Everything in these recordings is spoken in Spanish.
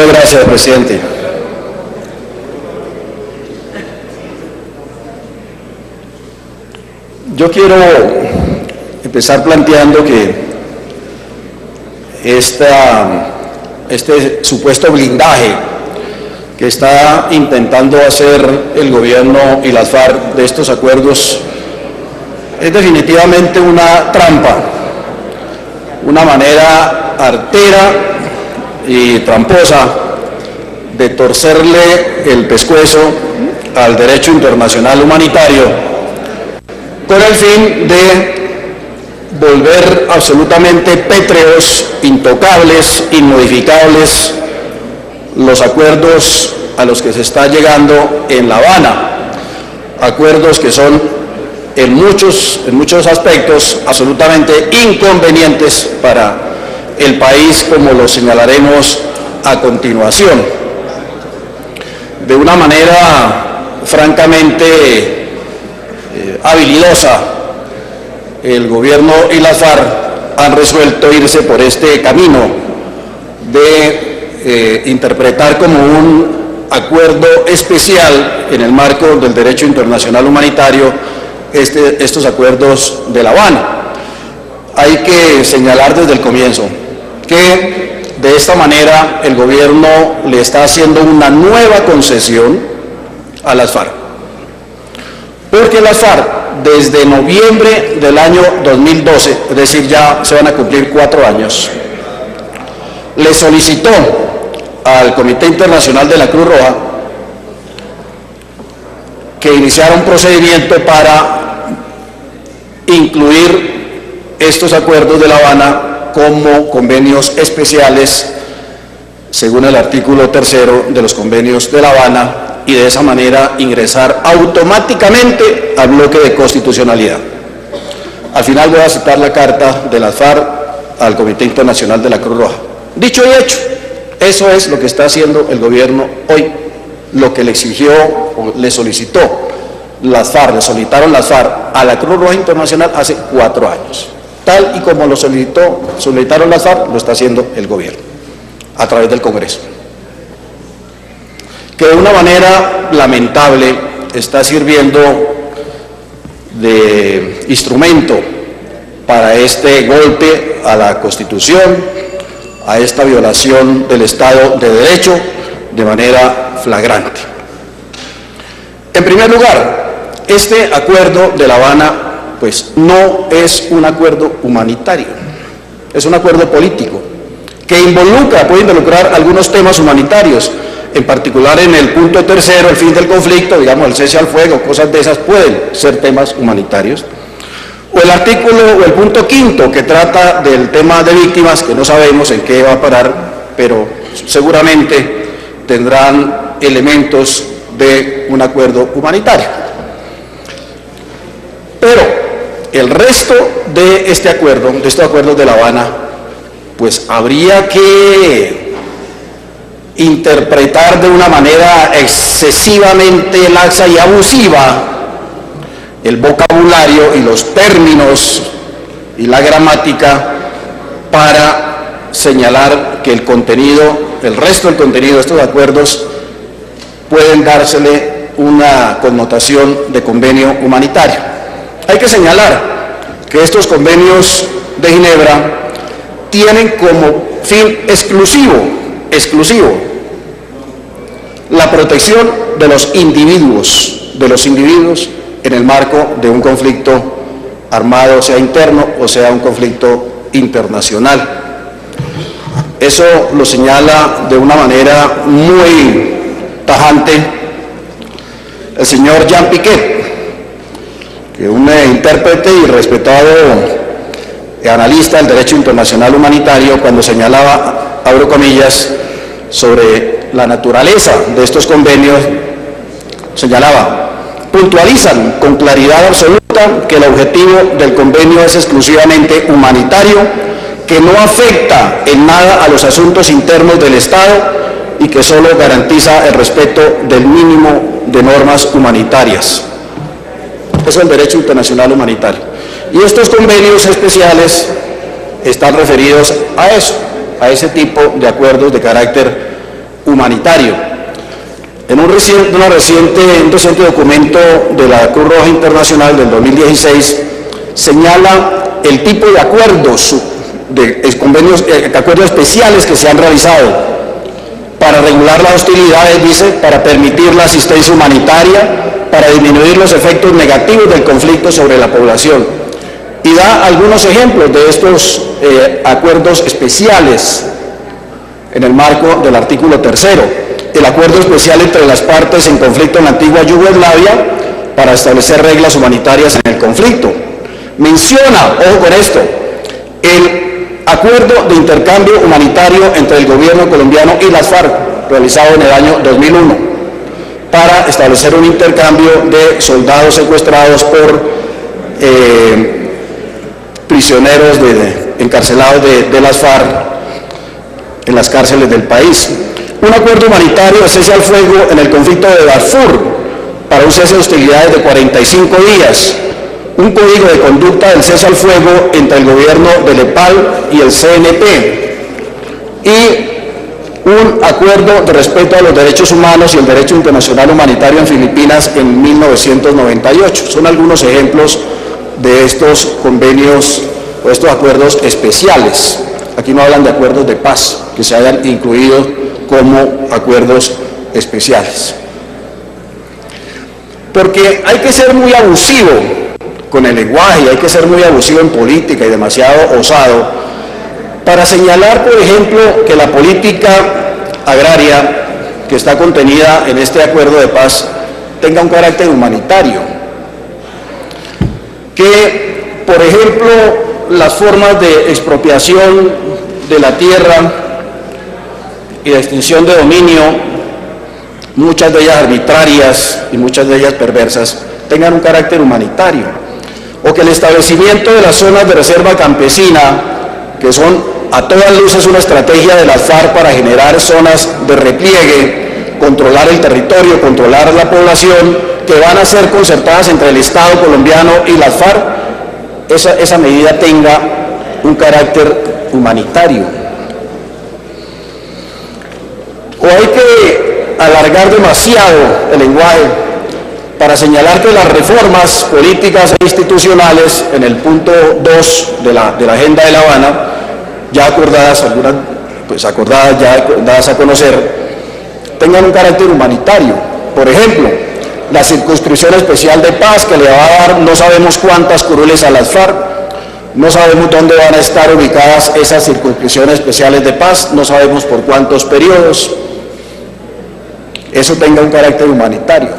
Muchas gracias, presidente. Yo quiero empezar planteando que este supuesto blindaje que está intentando hacer el gobierno y las FARC de estos acuerdos es definitivamente una trampa, una manera artera y tramposa de torcerle el pescuezo al derecho internacional humanitario con el fin de volver absolutamente pétreos, intocables, inmodificables los acuerdos a los que se está llegando en La Habana, acuerdos que son en muchos aspectos absolutamente inconvenientes para el país, como lo señalaremos a continuación. De una manera francamente habilidosa, el gobierno y las FARC han resuelto irse por este camino de interpretar como un acuerdo especial en el marco del derecho internacional humanitario estos acuerdos de La Habana. Hay que señalar desde el comienzo que de esta manera el gobierno le está haciendo una nueva concesión a las FARC, porque las FARC desde noviembre del año 2012, es decir, ya se van a cumplir 4 años, le solicitó al Comité Internacional de la Cruz Roja que iniciara un procedimiento para incluir estos acuerdos de La Habana como convenios especiales según el artículo 3 de los convenios de La Habana, y de esa manera ingresar automáticamente al bloque de constitucionalidad. Al final voy a citar la carta de las FARC al Comité Internacional de la Cruz Roja. Dicho y hecho, eso es lo que está haciendo el gobierno hoy, lo que le exigió o le solicitó las FARC, le solicitaron las FARC a la Cruz Roja Internacional hace 4 años. Tal y como lo solicitaron las FARC, lo está haciendo el gobierno a través del Congreso, que de una manera lamentable está sirviendo de instrumento para este golpe a la Constitución, a esta violación del Estado de Derecho de manera flagrante. En primer lugar, este acuerdo de La Habana pues no es un acuerdo humanitario, es un acuerdo político que puede involucrar algunos temas humanitarios, en particular en el punto 3, el fin del conflicto, digamos el cese al fuego, cosas de esas pueden ser temas humanitarios, o el artículo o el punto 5 que trata del tema de víctimas, que no sabemos en qué va a parar, pero seguramente tendrán elementos de un acuerdo humanitario. Pero el resto de estos acuerdos de La Habana, pues habría que interpretar de una manera excesivamente laxa y abusiva el vocabulario y los términos y la gramática para señalar que el resto del contenido de estos acuerdos pueden dársele una connotación de convenio humanitario. Hay que señalar que estos convenios de Ginebra tienen como fin exclusivo la protección de los individuos en el marco de un conflicto armado, sea interno o sea un conflicto internacional. Eso lo señala de una manera muy tajante el señor Jean Piquet, que es un intérprete y respetado analista del derecho internacional humanitario, cuando señalaba, abro comillas, sobre la naturaleza de estos convenios, señalaba: puntualizan con claridad absoluta que el objetivo del convenio es exclusivamente humanitario, que no afecta en nada a los asuntos internos del Estado y que solo garantiza el respeto del mínimo de normas humanitarias. Eso es el derecho internacional humanitario. Y estos convenios especiales están referidos a eso, a ese tipo de acuerdos de carácter humanitario. En un reciente documento de la Cruz Roja Internacional del 2016 señala el tipo de acuerdos, acuerdos especiales que se han realizado para regular las hostilidades, dice, para permitir la asistencia humanitaria, para disminuir los efectos negativos del conflicto sobre la población. Y da algunos ejemplos de estos acuerdos especiales en el marco del artículo 3, el acuerdo especial entre las partes en conflicto en la antigua Yugoslavia para establecer reglas humanitarias en el conflicto. Menciona, ojo con esto, el acuerdo de intercambio humanitario entre el gobierno colombiano y las FARC, realizado en el año 2001, para establecer un intercambio de soldados secuestrados por prisioneros encarcelados de las FARC en las cárceles del país. Un acuerdo humanitario de cese al fuego en el conflicto de Darfur para un cese de hostilidades de 45 días. Un código de conducta del cese al fuego entre el gobierno de Nepal y el CNP. Y un acuerdo de respeto a los derechos humanos y el derecho internacional humanitario en Filipinas en 1998. Son algunos ejemplos de estos convenios o estos acuerdos especiales. Aquí no hablan de acuerdos de paz que se hayan incluido como acuerdos especiales. Porque hay que ser muy abusivo con el lenguaje, hay que ser muy abusivo en política y demasiado osado para señalar, por ejemplo, que la política agraria que está contenida en este acuerdo de paz tenga un carácter humanitario. Que, por ejemplo, las formas de expropiación de la tierra y de extinción de dominio, muchas de ellas arbitrarias y muchas de ellas perversas, tengan un carácter humanitario. O que el establecimiento de las zonas de reserva campesina, que son a todas luces una estrategia de las FARC para generar zonas de repliegue, controlar el territorio, controlar la población, que van a ser concertadas entre el Estado colombiano y las FARC, esa medida tenga un carácter humanitario. O hay que alargar demasiado el lenguaje para señalar que las reformas políticas e institucionales en el punto 2 de la Agenda de La Habana, ya acordadas, algunas acordadas, ya dadas a conocer, tengan un carácter humanitario. Por ejemplo, la circunscripción especial de paz que le va a dar no sabemos cuántas curules a las FARC, no sabemos dónde van a estar ubicadas esas circunscripciones especiales de paz, no sabemos por cuántos periodos. Eso tenga un carácter humanitario.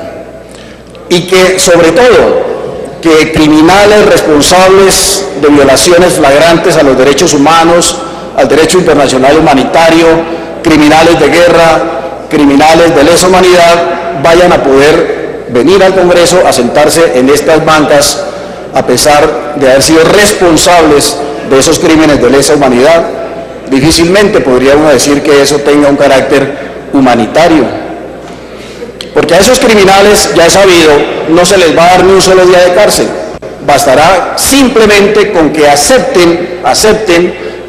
Y que, sobre todo, que criminales responsables de violaciones flagrantes a los derechos humanos, al derecho internacional humanitario, criminales de guerra, criminales de lesa humanidad, vayan a poder venir al Congreso a sentarse en estas bancas a pesar de haber sido responsables de esos crímenes de lesa humanidad. Difícilmente podría uno decir que eso tenga un carácter humanitario. Porque a esos criminales, ya es sabido, no se les va a dar ni un solo día de cárcel. Bastará simplemente con que acepten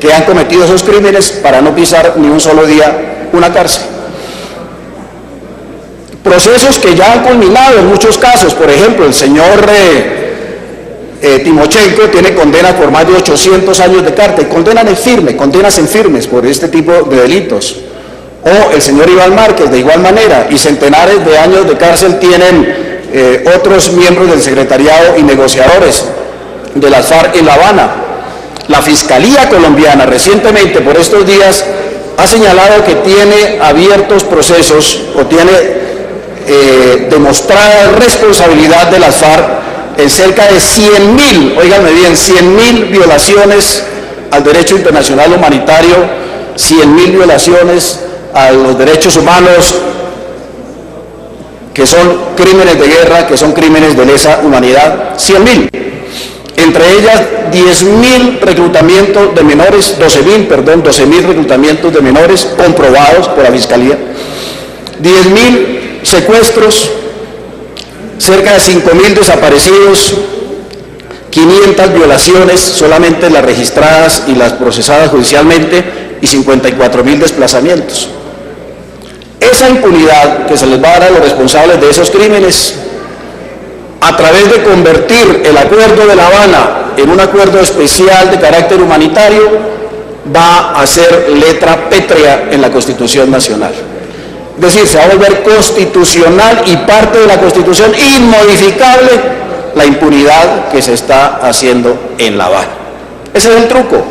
que han cometido esos crímenes para no pisar ni un solo día una cárcel. Procesos que ya han culminado en muchos casos. Por ejemplo, el señor Timochenko tiene condenas por más de 800 años de cárcel, condenas en firmes por este tipo de delitos. O el señor Iván Márquez, de igual manera, y centenares de años de cárcel tienen otros miembros del secretariado y negociadores de las FARC en La Habana. La Fiscalía colombiana recientemente, por estos días, ha señalado que tiene abiertos procesos o tiene demostrada responsabilidad de las FARC en cerca de 100.000, óiganme bien, 100.000 violaciones al derecho internacional humanitario, 100.000 violaciones a los derechos humanos, que son crímenes de guerra, que son crímenes de lesa humanidad, 100.000. Entre ellas 10.000 reclutamientos de menores, 12.000 reclutamientos de menores comprobados por la Fiscalía, 10.000 secuestros, cerca de 5.000 desaparecidos, 500 violaciones, solamente las registradas y las procesadas judicialmente, y 54.000 desplazamientos. esa impunidad que se les va a dar a los responsables de esos crímenes, a través de convertir el Acuerdo de La Habana en un acuerdo especial de carácter humanitario, va a ser letra pétrea en la Constitución Nacional. Es decir, se va a volver constitucional y parte de la Constitución inmodificable la impunidad que se está haciendo en La Habana. Ese es el truco,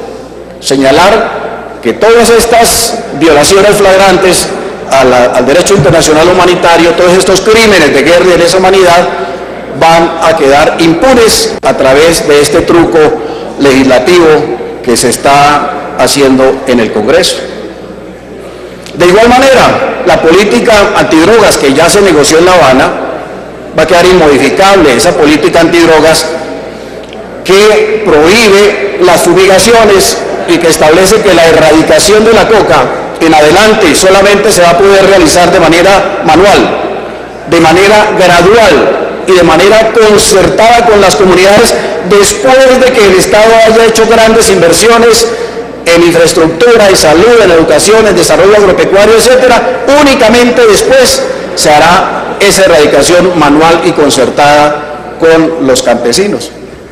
señalar que todas estas violaciones flagrantes al derecho internacional humanitario, todos estos crímenes de guerra y de lesa humanidad, van a quedar impunes a través de este truco legislativo que se está haciendo en el Congreso. De igual manera, la política antidrogas que ya se negoció en La Habana va a quedar inmodificable. Esa política antidrogas que prohíbe las fumigaciones y que establece que la erradicación de la coca en adelante solamente se va a poder realizar de manera manual, de manera gradual y de manera concertada con las comunidades después de que el Estado haya hecho grandes inversiones en infraestructura, en salud, en educación, en desarrollo agropecuario, etcétera. Únicamente después se hará esa erradicación manual y concertada con los campesinos.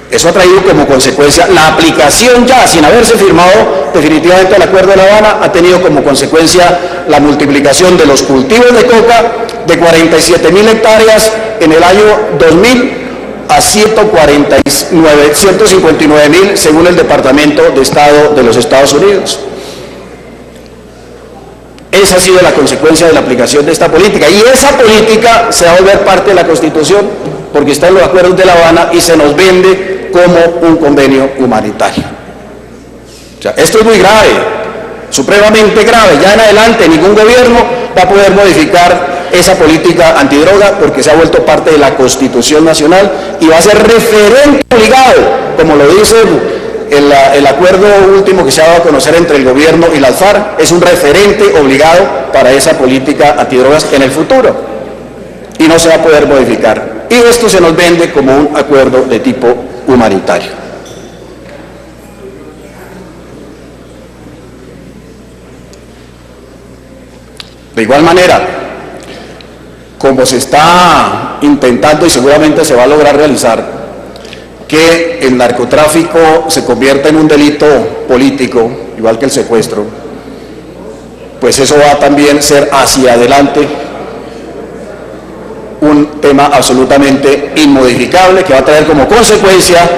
Eso ha traído como consecuencia la aplicación ya, sin haberse firmado definitivamente el Acuerdo de La Habana, ha tenido como consecuencia la multiplicación de los cultivos de coca de 47.000 hectáreas en el año 2000 a 159.000 según el Departamento de Estado de los Estados Unidos. Esa ha sido la consecuencia de la aplicación de esta política, y esa política se va a volver parte de la Constitución porque está en los acuerdos de La Habana y se nos vende como un convenio humanitario. O sea, esto es muy grave, supremamente grave. Ya en adelante ningún gobierno va a poder modificar esa política antidroga porque se ha vuelto parte de la Constitución Nacional y va a ser referente obligado, como lo dice el acuerdo último que se ha dado a conocer entre el gobierno y las FARC, es un referente obligado para esa política antidrogas en el futuro y no se va a poder modificar. Y esto se nos vende como un acuerdo de tipo humanitario. De igual manera, como se está intentando y seguramente se va a lograr realizar, que el narcotráfico se convierta en un delito político, igual que el secuestro, pues eso va a también ser hacia adelante un tema absolutamente inmodificable que va a traer como consecuencia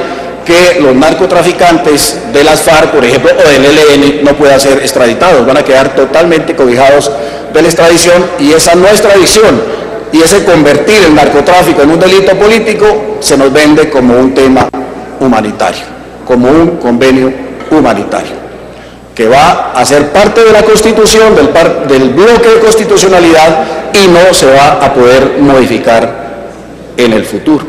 que los narcotraficantes de las FARC, por ejemplo, o del ELN no puedan ser extraditados, van a quedar totalmente cobijados de la extradición, y esa no es tradición. Y ese convertir el narcotráfico en un delito político se nos vende como un tema humanitario, como un convenio humanitario, que va a ser parte de la Constitución, del bloque de constitucionalidad, y no se va a poder modificar en el futuro.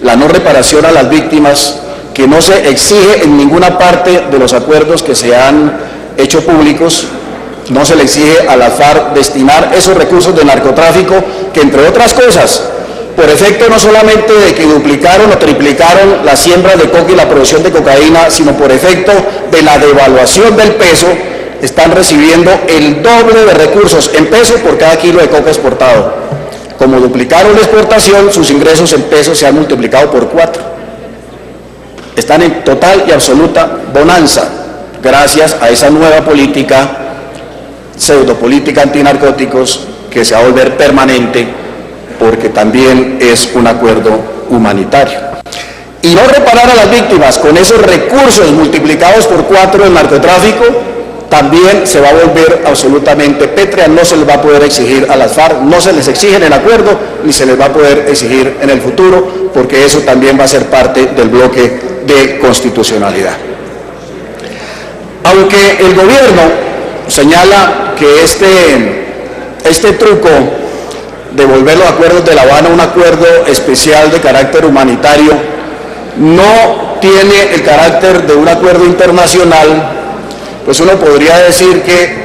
La no reparación a las víctimas, que no se exige en ninguna parte de los acuerdos que se han hecho públicos. No se le exige a la FARC destinar esos recursos de narcotráfico que, entre otras cosas, por efecto no solamente de que duplicaron o triplicaron las siembras de coca y la producción de cocaína, sino por efecto de la devaluación del peso, están recibiendo el doble de recursos en peso por cada kilo de coca exportado. Como duplicaron la exportación, sus ingresos en pesos se han multiplicado por 4. Están en total y absoluta bonanza gracias a esa nueva política, pseudopolítica antinarcóticos, que se va a volver permanente porque también es un acuerdo humanitario. Y no reparar a las víctimas con esos recursos multiplicados por 4 del narcotráfico también se va a volver absolutamente pétrea. No se les va a poder exigir a las FARC, no se les exige en el acuerdo, ni se les va a poder exigir en el futuro, porque eso también va a ser parte del bloque de constitucionalidad. Aunque el gobierno señala que este truco de volver los acuerdos de La Habana un acuerdo especial de carácter humanitario no tiene el carácter de un acuerdo internacional, pues uno podría decir que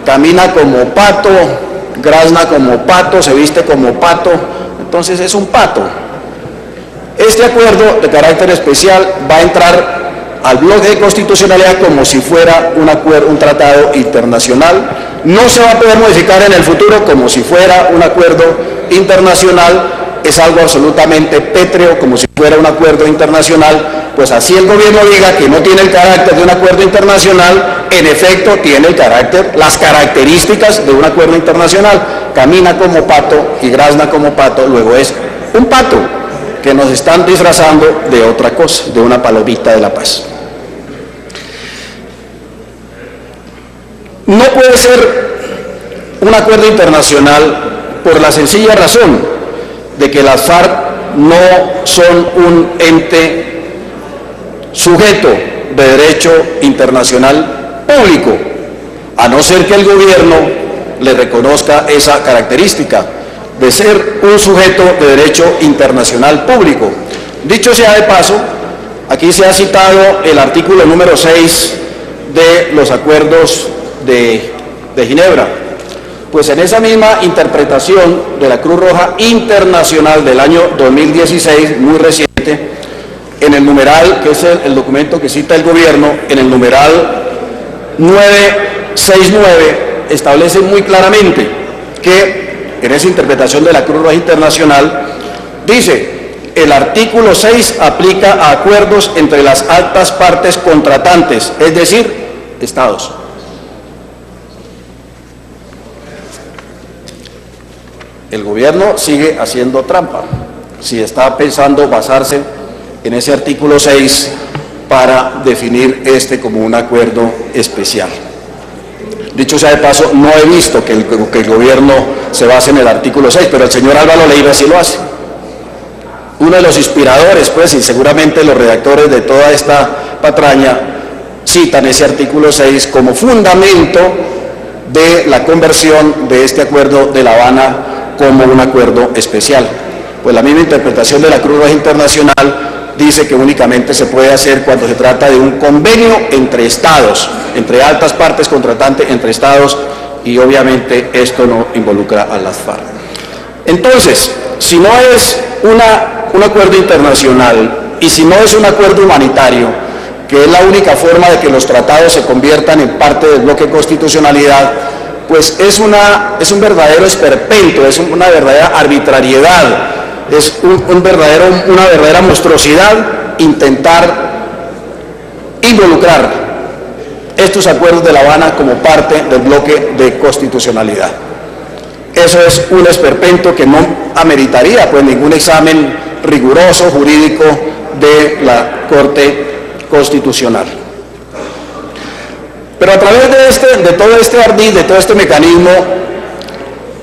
camina como pato, grazna como pato, se viste como pato, entonces es un pato. Este acuerdo de carácter especial va a entrar al bloque de constitucionalidad como si fuera un tratado internacional, no se va a poder modificar en el futuro como si fuera un acuerdo internacional, es algo absolutamente pétreo, como si fuera un acuerdo internacional. Pues así el gobierno diga que no tiene el carácter de un acuerdo internacional, en efecto tiene el carácter, las características de un acuerdo internacional. Camina como pato y grazna como pato, luego es un pato que nos están disfrazando de otra cosa, de una palomita de la paz. No puede ser un acuerdo internacional por la sencilla razón de que las FARC no son un ente sujeto de derecho internacional público, a no ser que el gobierno le reconozca esa característica de ser un sujeto de derecho internacional público. Dicho sea de paso, aquí se ha citado el artículo número 6 de los acuerdos de Ginebra. Pues en esa misma interpretación de la Cruz Roja Internacional del año 2016, muy reciente, en el numeral, que es el documento que cita el gobierno, en el numeral 969, establece muy claramente que en esa interpretación de la Cruz Roja Internacional, dice: el artículo 6 aplica a acuerdos entre las altas partes contratantes, es decir, estados. El gobierno sigue haciendo trampa si está pensando basarse en ese artículo 6 para definir este como un acuerdo especial. Dicho sea de paso, no he visto que el gobierno se base en el artículo 6, pero el señor Álvaro Leiva sí lo hace. Uno de los inspiradores, pues, y seguramente los redactores de toda esta patraña, citan ese artículo 6 como fundamento de la conversión de este acuerdo de La Habana como un acuerdo especial. Pues la misma interpretación de la Cruz Roja Internacional dice que únicamente se puede hacer cuando se trata de un convenio entre estados, entre altas partes contratantes, entre estados, y obviamente esto no involucra a las FARC. Entonces, si no es un acuerdo internacional y si no es un acuerdo humanitario, que es la única forma de que los tratados se conviertan en parte del bloque de constitucionalidad, pues es un verdadero esperpento, es una verdadera arbitrariedad, es una verdadera monstruosidad intentar involucrar estos acuerdos de La Habana como parte del bloque de constitucionalidad. Eso es un esperpento que no ameritaría pues ningún examen riguroso jurídico de la Corte Constitucional. Pero a través de todo este ardid, de todo este mecanismo,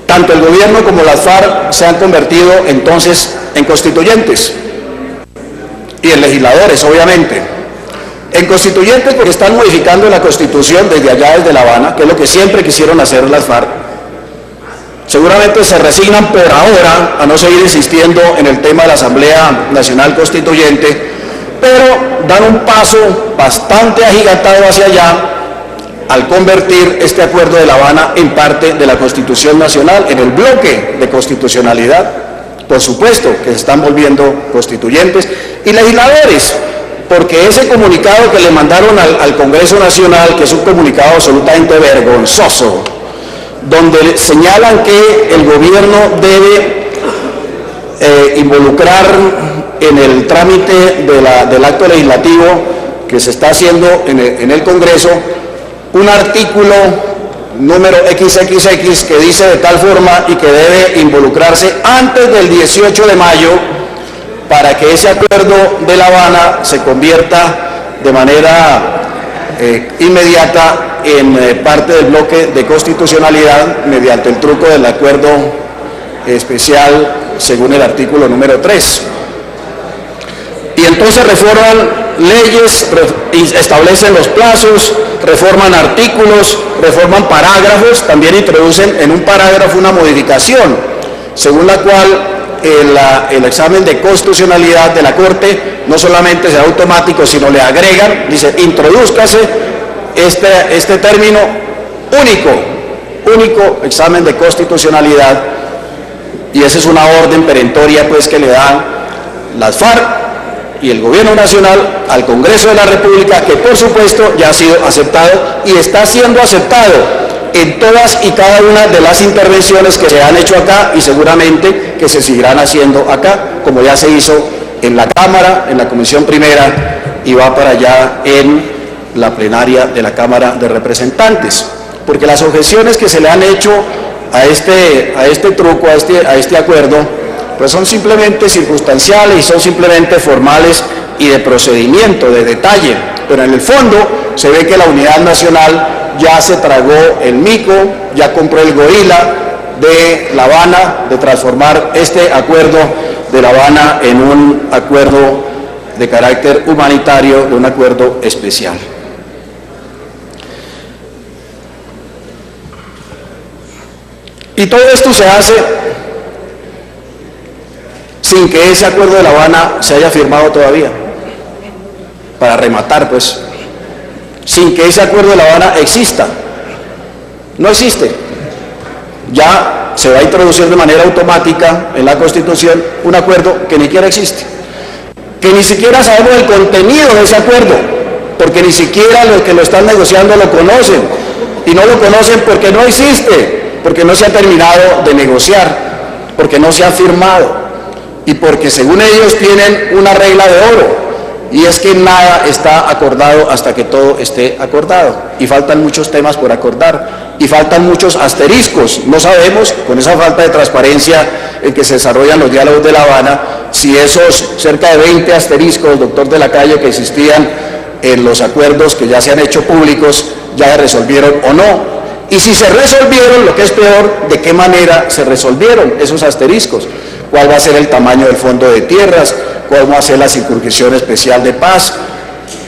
tanto el gobierno como las FARC se han convertido entonces en constituyentes y en legisladores, obviamente. En constituyentes porque están modificando la Constitución desde allá, desde La Habana, que es lo que siempre quisieron hacer las FARC. Seguramente se resignan por ahora a no seguir insistiendo en el tema de la Asamblea Nacional Constituyente, pero dan un paso bastante agigantado hacia allá al convertir este acuerdo de La Habana en parte de la Constitución Nacional, en el bloque de constitucionalidad. Por supuesto que se están volviendo constituyentes y legisladores, porque ese comunicado que le mandaron al Congreso Nacional, que es un comunicado absolutamente vergonzoso, donde señalan que el gobierno debe involucrar en el trámite del acto legislativo que se está haciendo en el Congreso, un artículo número XXX que dice de tal forma y que debe involucrarse antes del 18 de mayo para que ese acuerdo de La Habana se convierta de manera inmediata en parte del bloque de constitucionalidad mediante el truco del acuerdo especial según el artículo número 3. Y entonces reforman leyes, establecen los plazos, reforman artículos, reforman parágrafos, también introducen en un parágrafo una modificación, según la cual el examen de constitucionalidad de la Corte no solamente será automático, sino le agregan, dice, introdúzcase este término único examen de constitucionalidad, y esa es una orden perentoria pues que le dan las FARC y el Gobierno Nacional al Congreso de la República, que por supuesto ya ha sido aceptado y está siendo aceptado en todas y cada una de las intervenciones que se han hecho acá y seguramente que se seguirán haciendo acá, como ya se hizo en la Cámara, en la Comisión Primera y va para allá en la plenaria de la Cámara de Representantes. Porque las objeciones que se le han hecho a este truco, a este acuerdo, pues son simplemente circunstanciales y son simplemente formales y de procedimiento, de detalle, pero en el fondo se ve que la Unidad Nacional ya se tragó el mico, ya compró el gorila de La Habana, de transformar este acuerdo de La Habana en un acuerdo de carácter humanitario, de un acuerdo especial. Y todo esto se hace sin que ese acuerdo de La Habana se haya firmado todavía, para rematar pues, sin que ese acuerdo de La Habana exista. No existe. Ya se va a introducir de manera automática en la Constitución un acuerdo que ni siquiera existe, que ni siquiera sabemos el contenido de ese acuerdo, porque ni siquiera los que lo están negociando lo conocen, y no lo conocen porque no existe, porque no se ha terminado de negociar, porque no se ha firmado, y porque según ellos tienen una regla de oro, y es que nada está acordado hasta que todo esté acordado, y faltan muchos temas por acordar, y faltan muchos asteriscos. No sabemos, con esa falta de transparencia en que se desarrollan los diálogos de La Habana, si esos cerca de 20 asteriscos, doctor de la Calle, que existían en los acuerdos que ya se han hecho públicos, ya se resolvieron o no. Y si se resolvieron, lo que es peor, ¿de qué manera se resolvieron esos asteriscos? ¿Cuál va a ser el tamaño del fondo de tierras? ¿Cuál va a ser la circunscripción especial de paz?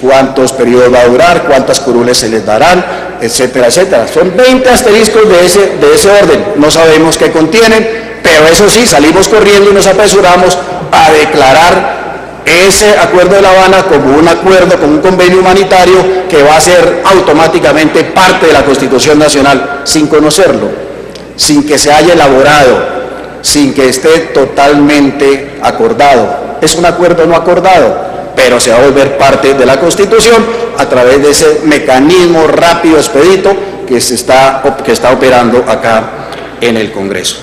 ¿Cuántos periodos va a durar? ¿Cuántas curules se les darán? Etcétera, etcétera. Son 20 asteriscos de ese orden. No sabemos qué contienen, pero eso sí, salimos corriendo y nos apresuramos a declarar ese acuerdo de La Habana como un acuerdo, como un convenio humanitario que va a ser automáticamente parte de la Constitución Nacional, sin conocerlo, sin que se haya elaborado, sin que esté totalmente acordado. Es un acuerdo no acordado, pero se va a volver parte de la Constitución a través de ese mecanismo rápido, expedito, que está operando acá en el Congreso.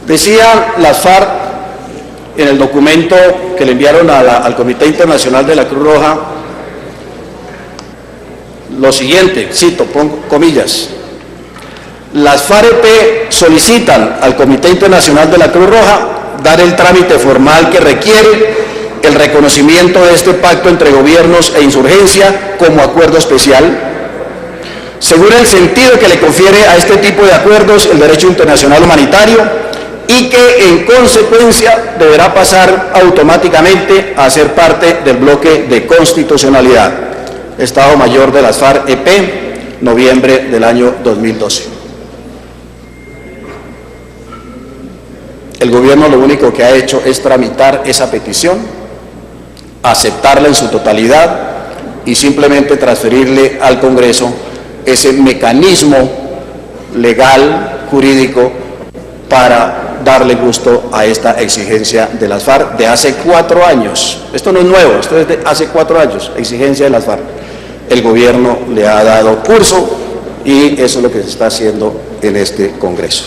Decía las FARC en el documento que le enviaron al Comité Internacional de la Cruz Roja lo siguiente, cito, pongo comillas: las FARC-EP solicitan al Comité Internacional de la Cruz Roja dar el trámite formal que requiere el reconocimiento de este pacto entre gobiernos e insurgencia como acuerdo especial, según el sentido que le confiere a este tipo de acuerdos el derecho internacional humanitario, y que en consecuencia deberá pasar automáticamente a ser parte del bloque de constitucionalidad. Estado Mayor de las FARC-EP, noviembre del año 2012. El gobierno lo único que ha hecho es tramitar esa petición, aceptarla en su totalidad y simplemente transferirle al Congreso ese mecanismo legal, jurídico, para darle gusto a esta exigencia de las FARC de hace 4 años. Esto no es nuevo, esto es de hace 4 años, exigencia de las FARC. El gobierno le ha dado curso y eso es lo que se está haciendo en este Congreso.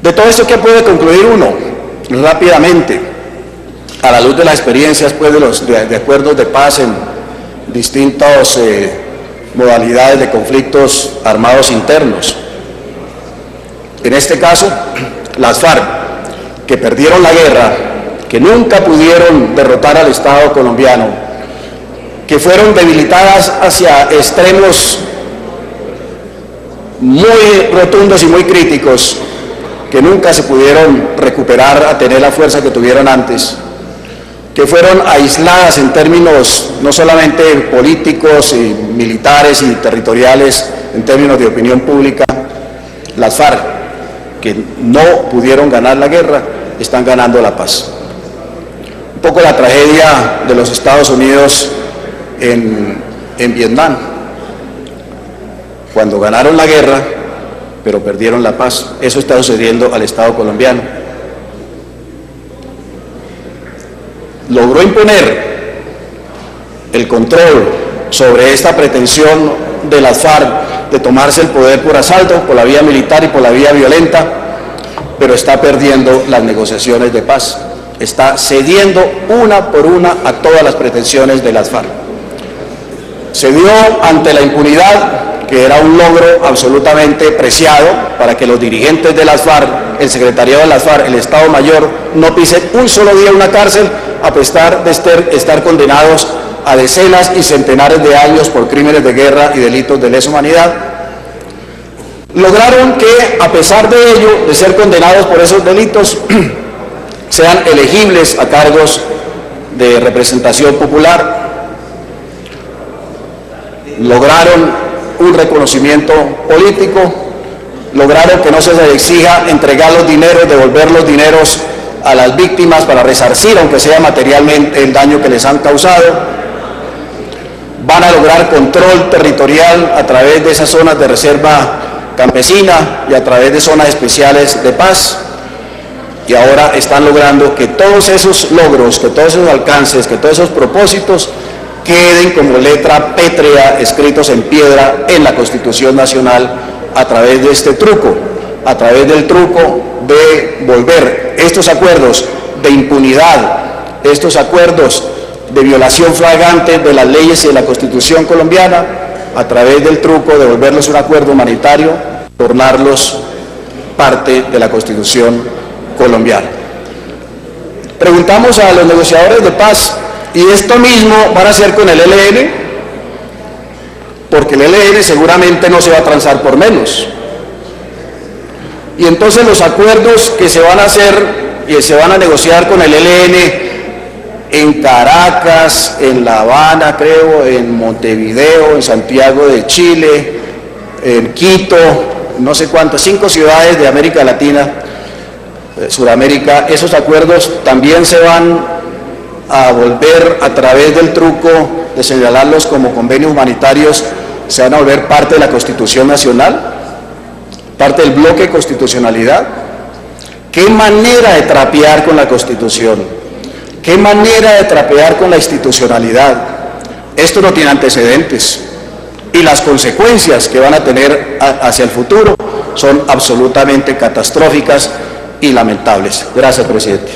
De todo esto, ¿qué puede concluir uno? Rápidamente, a la luz de las experiencias pues, de acuerdos de paz en distintas modalidades de conflictos armados internos. En este caso, las FARC, que perdieron la guerra, que nunca pudieron derrotar al Estado colombiano, que fueron debilitadas hacia extremos muy rotundos y muy críticos, que nunca se pudieron recuperar a tener la fuerza que tuvieron antes, que fueron aisladas en términos no solamente políticos y militares y territoriales, en términos de opinión pública. Las FARC, que no pudieron ganar la guerra, están ganando la paz. Un poco la tragedia de los Estados Unidos en Vietnam, cuando ganaron la guerra, pero perdieron la paz. Eso está sucediendo al Estado colombiano. logró imponer el control sobre esta pretensión de las FARC de tomarse el poder por asalto, por la vía militar y por la vía violenta, pero está perdiendo las negociaciones de paz, está cediendo una por una a todas las pretensiones de las FARC. Se dio ante la impunidad, que era un logro absolutamente preciado para que los dirigentes de las FARC, el secretariado de las FARC, el Estado Mayor, no pisen un solo día en una cárcel, a pesar de estar condenados a decenas y centenares de años por crímenes de guerra y delitos de lesa humanidad. Lograron que, a pesar de ello, de ser condenados por esos delitos, sean elegibles a cargos de representación popular. Lograron un reconocimiento político, lograron que no se les exija entregar los dineros, devolver los dineros a las víctimas para resarcir, aunque sea materialmente, el daño que les han causado. Van a lograr control territorial a través de esas zonas de reserva campesina y a través de zonas especiales de paz. Y ahora están logrando que todos esos logros, que todos esos alcances, que todos esos propósitos queden como letra pétrea, escritos en piedra en la Constitución Nacional, a través de este truco, a través del truco de volver estos acuerdos de impunidad, estos acuerdos de violación flagrante de las leyes y de la Constitución colombiana, a través del truco de volverlos un acuerdo humanitario, tornarlos parte de la Constitución colombiana. Preguntamos a los negociadores de paz, ¿y esto mismo van a hacer con el ELN? Porque el ELN seguramente no se va a transar por menos. Y entonces los acuerdos que se van a hacer y se van a negociar con el ELN en Caracas, en La Habana, creo, en Montevideo, en Santiago de Chile, en Quito, no sé cuántas, 5 ciudades de América Latina, Sudamérica, esos acuerdos también se van a volver, a través del truco de señalarlos como convenios humanitarios, se van a volver parte de la Constitución Nacional, parte del bloque de constitucionalidad. ¿Qué manera de trapear con la Constitución? ¿Qué manera de trapear con la institucionalidad? Esto no tiene antecedentes y las consecuencias que van a tener hacia el futuro son absolutamente catastróficas y lamentables. Gracias, presidente.